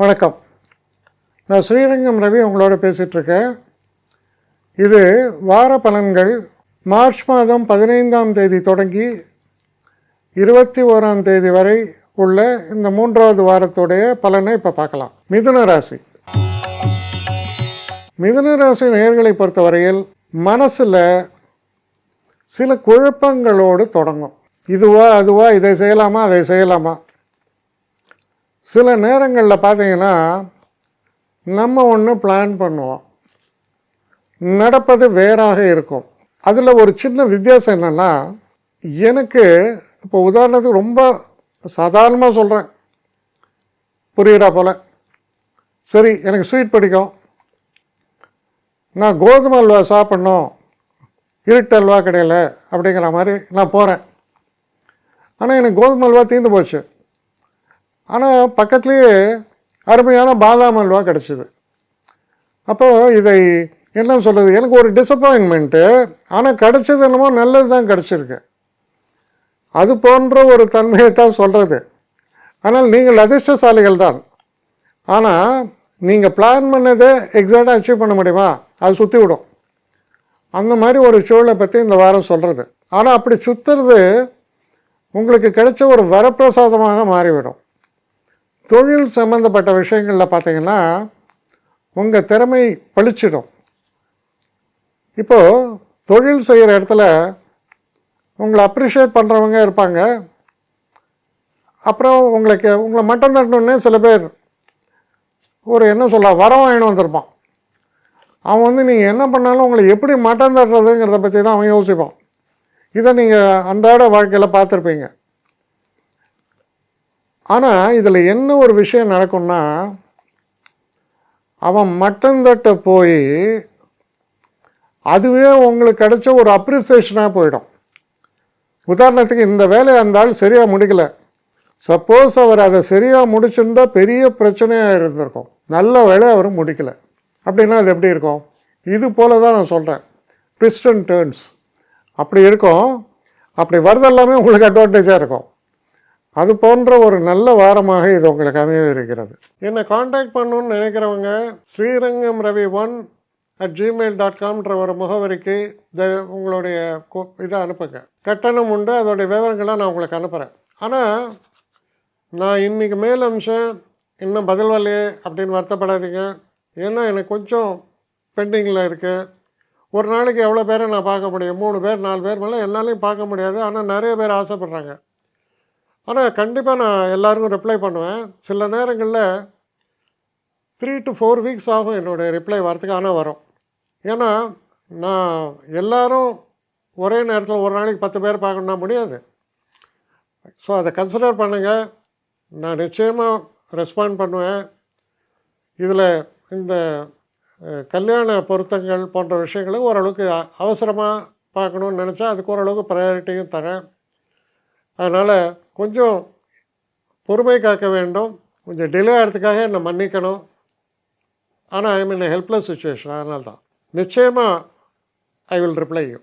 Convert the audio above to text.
வணக்கம். நான் ஸ்ரீரங்கம் ரவி உங்களோட பேசிகிட்ருக்கேன். இது வார பலன்கள். மார்ச் மாதம் 15ஆம் தேதி தொடங்கி 21ஆம் தேதி வரை உள்ள இந்த 3வது வாரத்துடைய பலனை இப்போ பார்க்கலாம். மிதுன ராசி. மிதுன ராசி நேயர்களை பொறுத்தவரையில் மனசில் சில குழப்பங்களோடு தொடங்கும். இதுவா அதுவா, இதை செய்யலாமா அதை செய்யலாமா. சில நேரங்களில் பார்த்தீங்கன்னா நம்ம ஒன்று பிளான் பண்ணுவோம், நடப்பது வேறாக இருக்கும். அதில் ஒரு சின்ன வித்தியாசம் என்னென்னா, எனக்கு இப்போ உதாரணத்துக்கு ரொம்ப சாதாரணமாக சொல்கிறேன், புரியுறா போல். சரி, எனக்கு ஸ்வீட் பிடிக்கும், நான் கோதுமை அல்வா சாப்பிட்ணும், இருட்டு அல்வா கடையில் அப்படிங்கிற மாதிரி நான் போகிறேன். ஆனால் எனக்கு கோதுமை அல்வா தீர்ந்து போச்சு. ஆனால் பக்கத்துலேயே அருமையான பாதாம் அல்வா கிடச்சிது. அப்போது இதை என்ன சொல்கிறது, எனக்கு ஒரு டிசப்பாயின்மெண்ட்டு. ஆனால் கிடச்சது என்னமோ நல்லது தான் கிடச்சிருக்கு. அது போன்ற ஒரு தன்மையை தான் சொல்கிறது. ஆனால் நீங்கள் அதிர்ஷ்டசாலிகள் தான். ஆனால் நீங்கள் பிளான் பண்ணதை எக்ஸாக்டாக அச்சீவ் பண்ண முடியுமா? அது சுற்றி விடும். அந்த மாதிரி ஒரு சூழலை பற்றி இந்த வாரம் சொல்கிறது. ஆனால் அப்படி சுற்றுறது உங்களுக்கு கிடைச்ச ஒரு வரப்பிரசாதமாக மாறிவிடும். தொழில் சம்மந்தப்பட்ட விஷயங்களில் பார்த்தீங்கன்னா உங்கள் திறமை பளிச்சிடும். இப்போது தொழில் செய்கிற இடத்துல உங்களை அப்ரிஷியேட் பண்ணுறவங்க இருப்பாங்க. அப்புறம் உங்களை மட்டம் தட்டணுன்னே சில பேர் ஒரு என்ன சொல்ல வரம் வாங்கிட்டு வந்திருப்பான். அவன் நீங்கள் என்ன பண்ணாலும் உங்களை எப்படி மட்டம் தட்டுறதுங்கிறத பற்றி தான் அவன் யோசிப்பான். இதை நீங்கள் அன்றாட வாழ்க்கையில் பார்த்துருப்பீங்க. ஆனால் இதில் என்ன ஒரு விஷயம் நடக்கும்னா, அவன் மட்டந்தட்ட போய் அதுவே உங்களுக்கு கிடைச்ச ஒரு அப்ரிசியேஷனாக போயிடும். உதாரணத்துக்கு இந்த வேலையை அந்த ஆள் சரியாக முடிக்கலை. சப்போஸ் அவர் அதை சரியாக முடிச்சுருந்தா பெரிய பிரச்சனையாக இருந்திருக்கும். நல்ல வேலையை அவர் முடிக்கலை அப்படின்னா அது எப்படி இருக்கும்? இது போல தான் நான் சொல்கிறேன், ட்விஸ்ட் அண்ட் டர்ன்ஸ் அப்படி இருக்கும். அப்படி வரதெல்லாமே உங்களுக்கு அட்வான்டேஜாக இருக்கும். அது போன்ற ஒரு நல்ல வாரமாக இது உங்களுக்கு அமைய இருக்கிறது. என்னை காண்டாக்ட் பண்ணணுன்னு நினைக்கிறவங்க srirangam1@gmail.com ஒரு முகவரிக்கு உங்களுடைய இதை அனுப்புங்க. கட்டணம் உண்டு, அதோடைய விவரங்களை நான் உங்களுக்கு அனுப்புகிறேன். ஆனால் நான் இன்றைக்கி மேல் அம்சம் இன்னும் பதில் வரலையே அப்படின்னு வருத்தப்படாதீங்க. ஏன்னா எனக்கு கொஞ்சம் பெண்டிங்கில் இருக்குது. ஒரு நாளைக்கு எவ்வளோ பேரை நான் பார்க்க முடியும்? 3 பேர் 4 பேர் மேலே என்னாலையும் பார்க்க முடியாது. ஆனால் நிறைய பேர் ஆசைப்பட்றாங்க. ஆனால் கண்டிப்பாக நான் எல்லாருக்கும் ரிப்ளை பண்ணுவேன். சில நேரங்களில் 3 to 4 வீக்ஸ் ஆகும் என்னுடைய ரிப்ளை வரத்துக்கு. ஆனால் வரும். ஏன்னா நான் எல்லோரும் ஒரே நேரத்தில் ஒரு நாளைக்கு 10 பேர் பார்க்கணுன்னா முடியாது. ஸோ அதை கன்சிடர் பண்ணுங்கள். நான் நிச்சயமாக ரெஸ்பாண்ட் பண்ணுவேன். இதில் இந்த கல்யாண பொருத்தங்கள் போன்ற விஷயங்களுக்கு ஓரளவுக்கு அவசரமாக பார்க்கணுன்னு நினச்சா அதுக்கு ஓரளவுக்கு ப்ரையாரிட்டியும் தரேன். அதனால் கொஞ்சம் பொறுமை காக்க வேண்டும். கொஞ்சம் டிலே ஆகிறதுக்காக என்னை மன்னிக்கணும். ஆனால் ஐ மீன் ஹெல்ப்லெஸ் சுச்சுவேஷன். அதனால தான் நிச்சயமாக ஐ வில் ரிப்ளை யூ.